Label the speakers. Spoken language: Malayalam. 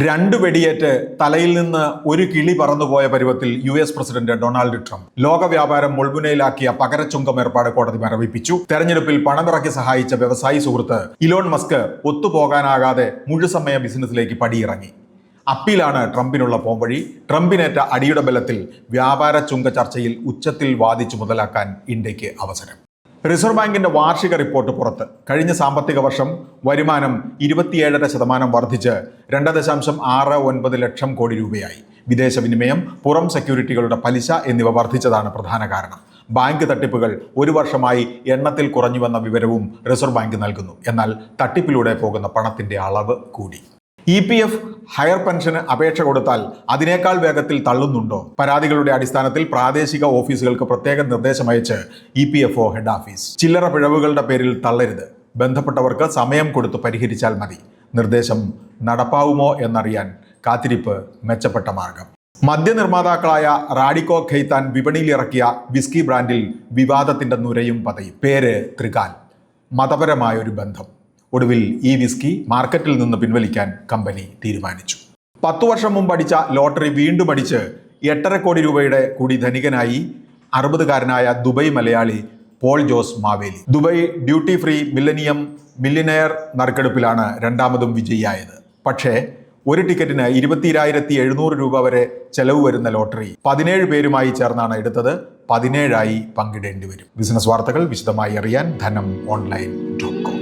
Speaker 1: രണ്ട് വെടിയേറ്റ് തലയിൽ നിന്ന് ഒരു കിളി പറന്നുപോയ പരുവത്തിൽ US പ്രസിഡന്റ് ഡൊണാൾഡ് ട്രംപ്. ലോക വ്യാപാരം മുൾമുനയിലാക്കിയ പകരച്ചുങ്കം ഏർപ്പാട് കോടതി മരവിപ്പിച്ചു. തെരഞ്ഞെടുപ്പിൽ പണമിറക്കി സഹായിച്ച വ്യവസായി സുഹൃത്ത് ഇലോൺ മസ്ക് ഒത്തുപോകാനാകാതെ മുഴുസമയ ബിസിനസ്സിലേക്ക് പടിയിറങ്ങി. അപ്പീലാണ് ട്രംപിനുള്ള പോംവഴി. ട്രംപിനേറ്റ അടിയുടെ ബലത്തിൽ വ്യാപാര ചുങ്ക ചർച്ചയിൽ ഉച്ചത്തിൽ വാദിച്ചു മുതലാക്കാൻ ഇന്ത്യക്ക് അവസരം. റിസർവ് ബാങ്കിന്റെ വാർഷിക റിപ്പോർട്ട് പുറത്ത്. കഴിഞ്ഞ സാമ്പത്തിക വർഷം വരുമാനം 27.5% വർദ്ധിച്ച് 2.69 ലക്ഷം കോടി രൂപയായി. വിദേശ വിനിമയം, പുറം സെക്യൂരിറ്റികളുടെ പലിശ എന്നിവ വർദ്ധിച്ചതാണ് പ്രധാന കാരണം. ബാങ്ക് തട്ടിപ്പുകൾ ഒരു വർഷമായി എണ്ണത്തിൽ കുറഞ്ഞുവെന്ന വിവരവും റിസർവ് ബാങ്ക് നൽകുന്നു. എന്നാൽ തട്ടിപ്പിലൂടെ പോകുന്ന പണത്തിന്റെ അളവ് കൂടി. EPF ഹയർ പെൻഷന് അപേക്ഷ കൊടുത്താൽ അതിനേക്കാൾ വേഗത്തിൽ തള്ളുന്നുണ്ടോ? പരാതികളുടെ അടിസ്ഥാനത്തിൽ പ്രാദേശിക ഓഫീസുകൾക്ക് പ്രത്യേക നിർദ്ദേശമയച്ച് EPFO ഹെഡ് ഓഫീസ്. ചില്ലറ പിഴവുകളുടെ പേരിൽ തള്ളരുത്, ബന്ധപ്പെട്ടവർക്ക് സമയം കൊടുത്ത് പരിഹരിച്ചാൽ മതി. നിർദ്ദേശം നടപ്പാവുമോ എന്നറിയാൻ കാത്തിരിപ്പ് മെച്ചപ്പെട്ട മാർഗം. മദ്യനിർമ്മാതാക്കളായ റാഡിക്കോ ഖെയ്ത്താൻ വിപണിയിലിറക്കിയ വിസ്കി ബ്രാൻഡിൽ വിവാദത്തിന്റെ നുരയും പതയും. പേര് ത്രികാൽ. മതപരമായ ഒരു ബന്ധം. ഒടുവിൽ ഈ വിസ്കി മാർക്കറ്റിൽ നിന്ന് പിൻവലിക്കാൻ കമ്പനി തീരുമാനിച്ചു. 10 വർഷം മുമ്പ് അടിച്ച ലോട്ടറി വീണ്ടും അടിച്ച് 8.5 കോടി രൂപയുടെ കൂടി ധനികനായി 60-കാരനായ Dubai Malayali Paul Jose Maveli. Dubai duty free millionaire നറുക്കെടുപ്പിലാണ് രണ്ടാമതും വിജയിയായത്. പക്ഷേ ഒരു ടിക്കറ്റിന് 22,700 രൂപ വരെ ചെലവ് വരുന്ന ലോട്ടറി 17 പേരുമായി ചേർന്നാണ് എടുത്തത്. 17 ആയി പങ്കിടേണ്ടി വരും. ബിസിനസ് വാർത്തകൾ വിശദമായി അറിയാൻ ധനം online.com.